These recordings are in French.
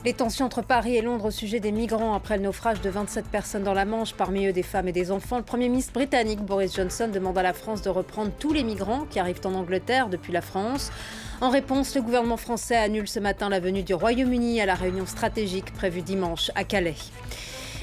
Les tensions entre Paris et Londres au sujet des migrants après le naufrage de 27 personnes dans la Manche, parmi eux des femmes et des enfants. Le Premier ministre britannique Boris Johnson demande à la France de reprendre tous les migrants qui arrivent en Angleterre depuis la France. En réponse, le gouvernement français annule ce matin la venue du Royaume-Uni à la réunion stratégique prévue dimanche à Calais.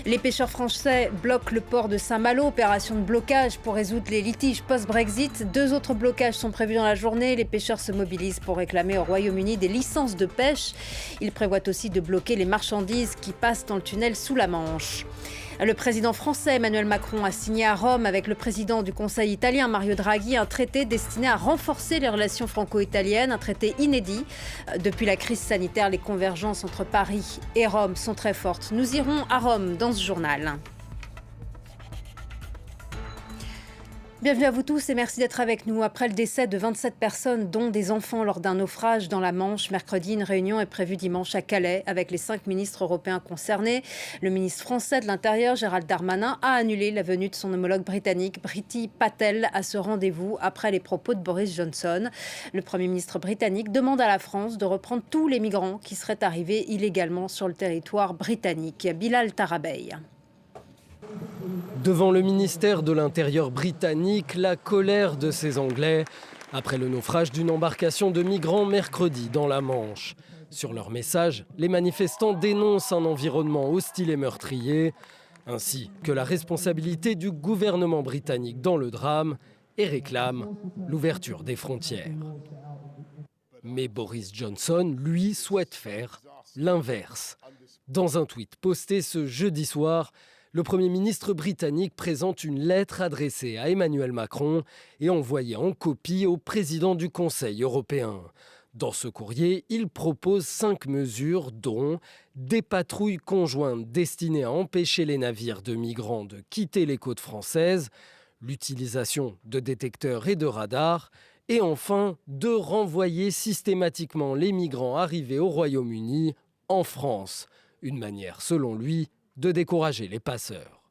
Les pêcheurs français bloquent le port de Saint-Malo, opération de blocage pour résoudre les litiges post-Brexit. 2 autres blocages sont prévus dans la journée. Les pêcheurs se mobilisent pour réclamer au Royaume-Uni des licences de pêche. Ils prévoient aussi de bloquer les marchandises qui passent dans le tunnel sous la Manche. Le président français Emmanuel Macron a signé à Rome avec le président du Conseil italien Mario Draghi un traité destiné à renforcer les relations franco-italiennes, un traité inédit. Depuis la crise sanitaire, les convergences entre Paris et Rome sont très fortes. Nous irons à Rome dans ce journal. Bienvenue à vous tous et merci d'être avec nous. Après le décès de 27 personnes, dont des enfants, lors d'un naufrage dans la Manche, mercredi, une réunion est prévue dimanche à Calais avec les 5 ministres européens concernés. Le ministre français de l'Intérieur, Gérald Darmanin, a annulé la venue de son homologue britannique, Priti Patel, à ce rendez-vous après les propos de Boris Johnson. Le Premier ministre britannique demande à la France de reprendre tous les migrants qui seraient arrivés illégalement sur le territoire britannique. Bilal Tarabey. Devant le ministère de l'Intérieur britannique, la colère de ces Anglais après le naufrage d'une embarcation de migrants mercredi dans la Manche. Sur leur message, les manifestants dénoncent un environnement hostile et meurtrier, ainsi que la responsabilité du gouvernement britannique dans le drame et réclament l'ouverture des frontières. Mais Boris Johnson, lui, souhaite faire l'inverse. Dans un tweet posté ce jeudi soir, le Premier ministre britannique présente une lettre adressée à Emmanuel Macron et envoyée en copie au président du Conseil européen. Dans ce courrier, il propose 5 mesures dont des patrouilles conjointes destinées à empêcher les navires de migrants de quitter les côtes françaises, l'utilisation de détecteurs et de radars, et enfin de renvoyer systématiquement les migrants arrivés au Royaume-Uni en France. Une manière, selon lui, de décourager les passeurs.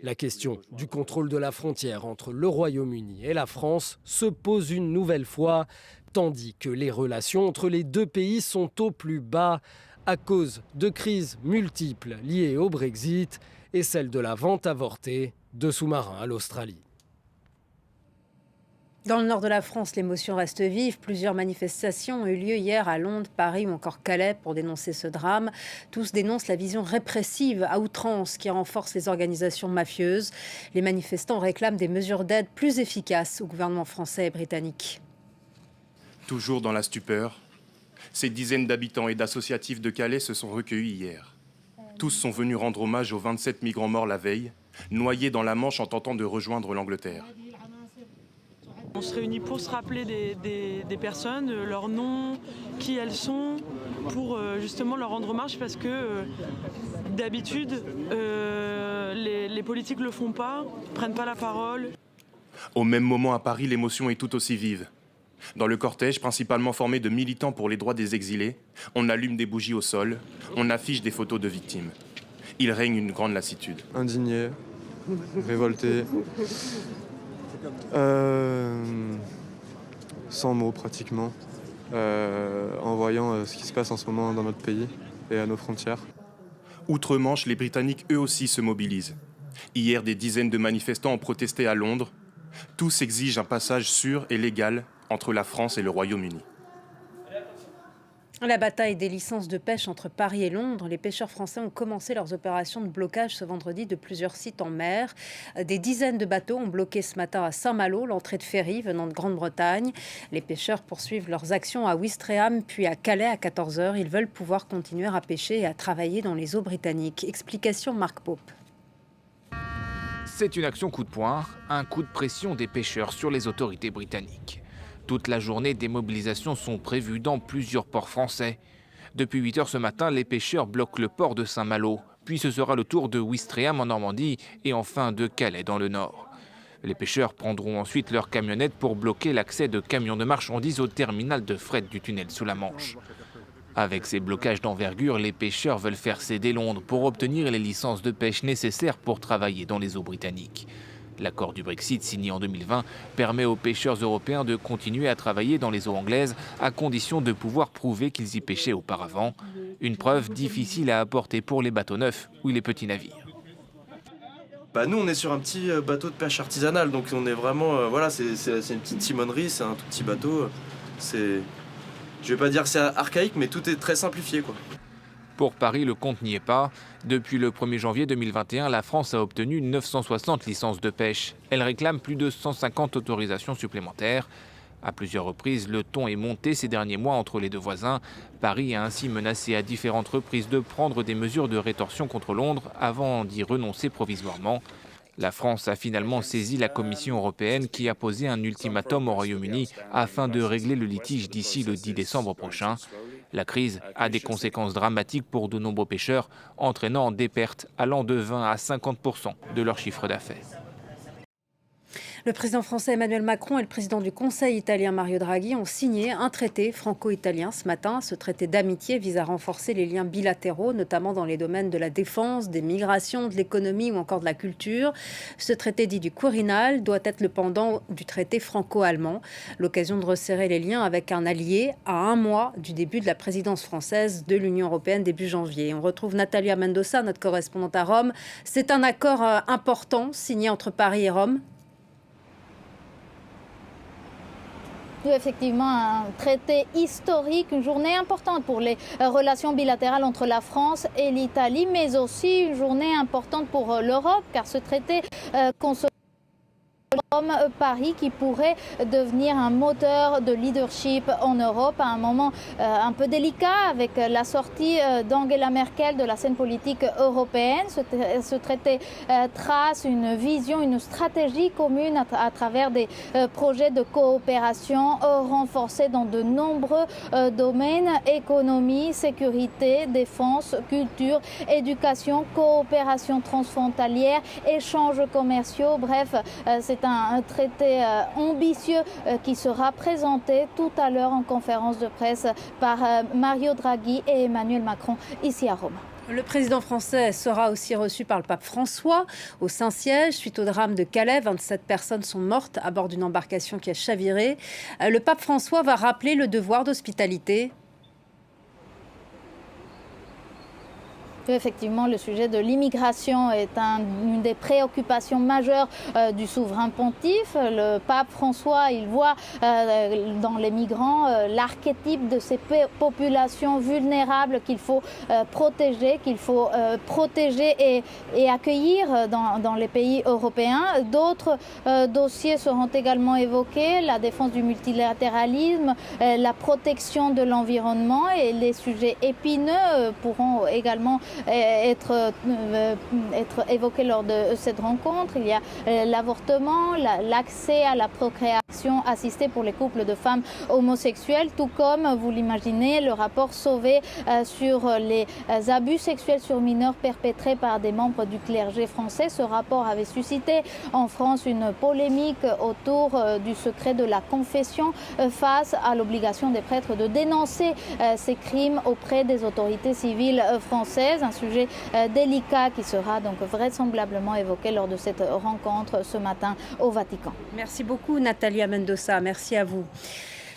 La question du contrôle de la frontière entre le Royaume-Uni et la France se pose une nouvelle fois, tandis que les relations entre les 2 pays sont au plus bas à cause de crises multiples liées au Brexit et celle de la vente avortée de sous-marins à l'Australie. Dans le nord de la France, l'émotion reste vive. Plusieurs manifestations ont eu lieu hier à Londres, Paris ou encore Calais pour dénoncer ce drame. Tous dénoncent la vision répressive à outrance qui renforce les organisations mafieuses. Les manifestants réclament des mesures d'aide plus efficaces au gouvernement français et britannique. Toujours dans la stupeur, ces dizaines d'habitants et d'associatifs de Calais se sont recueillis hier. Tous sont venus rendre hommage aux 27 migrants morts la veille, noyés dans la Manche en tentant de rejoindre l'Angleterre. On se réunit pour se rappeler des personnes, leurs noms, qui elles sont, pour justement leur rendre hommage parce que d'habitude, les politiques ne le font pas, ne prennent pas la parole. Au même moment à Paris, l'émotion est tout aussi vive. Dans le cortège, principalement formé de militants pour les droits des exilés, on allume des bougies au sol, on affiche des photos de victimes. Il règne une grande lassitude. Indigné, révolté. Sans mots pratiquement, en voyant ce qui se passe en ce moment dans notre pays et à nos frontières. Outre-Manche, les Britanniques eux aussi se mobilisent. Hier, des dizaines de manifestants ont protesté à Londres. Tous exigent un passage sûr et légal entre la France et le Royaume-Uni. La bataille des licences de pêche entre Paris et Londres, les pêcheurs français ont commencé leurs opérations de blocage ce vendredi de plusieurs sites en mer. Des dizaines de bateaux ont bloqué ce matin à Saint-Malo l'entrée de ferry venant de Grande-Bretagne. Les pêcheurs poursuivent leurs actions à Ouistreham puis à Calais à 14h. Ils veulent pouvoir continuer à pêcher et à travailler dans les eaux britanniques. Explication Marc Pope. C'est une action coup de poing, un coup de pression des pêcheurs sur les autorités britanniques. Toute la journée, des mobilisations sont prévues dans plusieurs ports français. Depuis 8 h ce matin, les pêcheurs bloquent le port de Saint-Malo. Puis ce sera le tour de Ouistreham en Normandie et enfin de Calais dans le nord. Les pêcheurs prendront ensuite leurs camionnettes pour bloquer l'accès de camions de marchandises au terminal de fret du tunnel sous la Manche. Avec ces blocages d'envergure, les pêcheurs veulent faire céder Londres pour obtenir les licences de pêche nécessaires pour travailler dans les eaux britanniques. L'accord du Brexit signé en 2020 permet aux pêcheurs européens de continuer à travailler dans les eaux anglaises à condition de pouvoir prouver qu'ils y pêchaient auparavant. Une preuve difficile à apporter pour les bateaux neufs ou les petits navires. Nous, on est sur un petit bateau de pêche artisanal, donc on est vraiment, c'est une petite timonerie, c'est un tout petit bateau. Je vais pas dire que c'est archaïque, mais tout est très simplifié, quoi. Pour Paris, le compte n'y est pas. Depuis le 1er janvier 2021, la France a obtenu 960 licences de pêche. Elle réclame plus de 150 autorisations supplémentaires. À plusieurs reprises, le ton est monté ces derniers mois entre les deux voisins. Paris a ainsi menacé à différentes reprises de prendre des mesures de rétorsion contre Londres avant d'y renoncer provisoirement. La France a finalement saisi la Commission européenne qui a posé un ultimatum au Royaume-Uni afin de régler le litige d'ici le 10 décembre prochain. La crise a des conséquences dramatiques pour de nombreux pêcheurs, entraînant des pertes allant de 20 à 50% de leur chiffre d'affaires. Le président français Emmanuel Macron et le président du Conseil italien Mario Draghi ont signé un traité franco-italien ce matin. Ce traité d'amitié vise à renforcer les liens bilatéraux, notamment dans les domaines de la défense, des migrations, de l'économie ou encore de la culture. Ce traité dit du Quirinal doit être le pendant du traité franco-allemand. L'occasion de resserrer les liens avec un allié à un mois du début de la présidence française de l'Union européenne début janvier. On retrouve Natalia Mendoza, notre correspondante à Rome. C'est un accord important signé entre Paris et Rome. Effectivement, un traité historique, une journée importante pour les relations bilatérales entre la France et l'Italie, mais aussi une journée importante pour l'Europe, car ce traité consolide Paris qui pourrait devenir un moteur de leadership en Europe à un moment un peu délicat avec la sortie d'Angela Merkel de la scène politique européenne. Ce traité trace une vision, une stratégie commune à travers des projets de coopération renforcés dans de nombreux domaines: économie, sécurité, défense, culture, éducation, coopération transfrontalière, échanges commerciaux. Bref, c'est un traité ambitieux qui sera présenté tout à l'heure en conférence de presse par Mario Draghi et Emmanuel Macron ici à Rome. Le président français sera aussi reçu par le pape François au Saint-Siège. Suite au drame de Calais, 27 personnes sont mortes à bord d'une embarcation qui a chaviré. Le pape François va rappeler le devoir d'hospitalité. Effectivement, le sujet de l'immigration est une des préoccupations majeures du souverain pontife. Le pape François, il voit dans les migrants l'archétype de ces populations vulnérables qu'il faut protéger, et accueillir dans les pays européens. D'autres dossiers seront également évoqués: la défense du multilatéralisme, la protection de l'environnement, et les sujets épineux pourront également être évoqués lors de cette rencontre. Il y a l'avortement, l'accès à la procréation assistée pour les couples de femmes homosexuelles, tout comme, vous l'imaginez, le rapport Sauvé sur les abus sexuels sur mineurs perpétrés par des membres du clergé français. Ce rapport avait suscité en France une polémique autour du secret de la confession face à l'obligation des prêtres de dénoncer ces crimes auprès des autorités civiles françaises. Un sujet délicat qui sera donc vraisemblablement évoqué lors de cette rencontre ce matin au Vatican. Merci beaucoup Natalia Mendoza, merci à vous.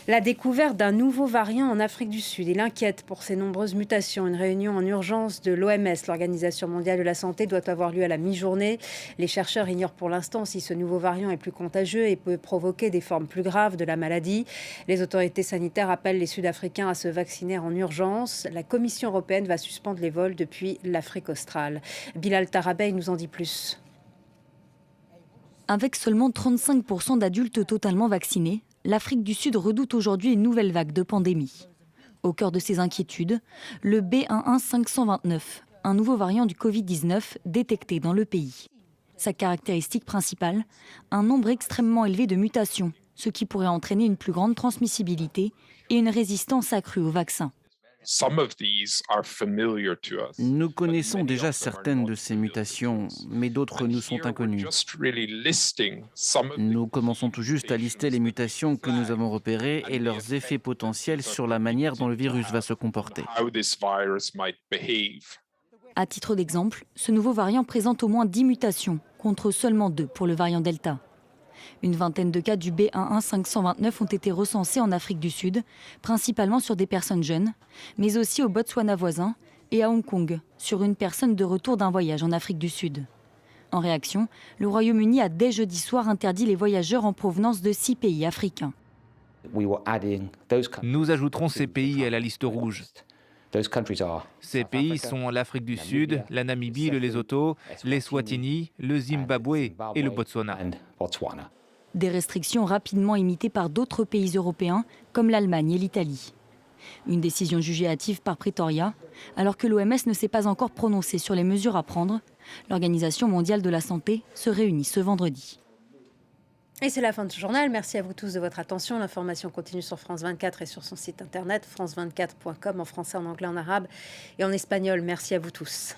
La découverte d'un nouveau variant en Afrique du Sud, il inquiète pour ses nombreuses mutations. Une réunion en urgence de l'OMS, l'Organisation mondiale de la santé, doit avoir lieu à la mi-journée. Les chercheurs ignorent pour l'instant si ce nouveau variant est plus contagieux et peut provoquer des formes plus graves de la maladie. Les autorités sanitaires appellent les Sud-Africains à se vacciner en urgence. La Commission européenne va suspendre les vols depuis l'Afrique australe. Bilal Tarabey nous en dit plus. Avec seulement 35% d'adultes totalement vaccinés, l'Afrique du Sud redoute aujourd'hui une nouvelle vague de pandémie. Au cœur de ces inquiétudes, le B11529, un nouveau variant du Covid-19 détecté dans le pays. Sa caractéristique principale, un nombre extrêmement élevé de mutations, ce qui pourrait entraîner une plus grande transmissibilité et une résistance accrue aux vaccins. Nous connaissons déjà certaines de ces mutations, mais d'autres nous sont inconnues. Nous commençons tout juste à lister les mutations que nous avons repérées et leurs effets potentiels sur la manière dont le virus va se comporter. À titre d'exemple, ce nouveau variant présente au moins 10 mutations, contre seulement 2 pour le variant Delta. Une vingtaine de cas du B11529 ont été recensés en Afrique du Sud, principalement sur des personnes jeunes, mais aussi au Botswana voisin et à Hong Kong, sur une personne de retour d'un voyage en Afrique du Sud. En réaction, le Royaume-Uni a dès jeudi soir interdit les voyageurs en provenance de 6 pays africains. Nous ajouterons ces pays à la liste rouge. Ces pays sont l'Afrique du Sud, la Namibie, le Lesotho, l'Eswatini, le Zimbabwe et le Botswana. Des restrictions rapidement imitées par d'autres pays européens, comme l'Allemagne et l'Italie. Une décision jugée hâtive par Pretoria, alors que l'OMS ne s'est pas encore prononcée sur les mesures à prendre. L'Organisation mondiale de la santé se réunit ce vendredi. Et c'est la fin de ce journal. Merci à vous tous de votre attention. L'information continue sur France 24 et sur son site internet, france24.com, en français, en anglais, en arabe et en espagnol. Merci à vous tous.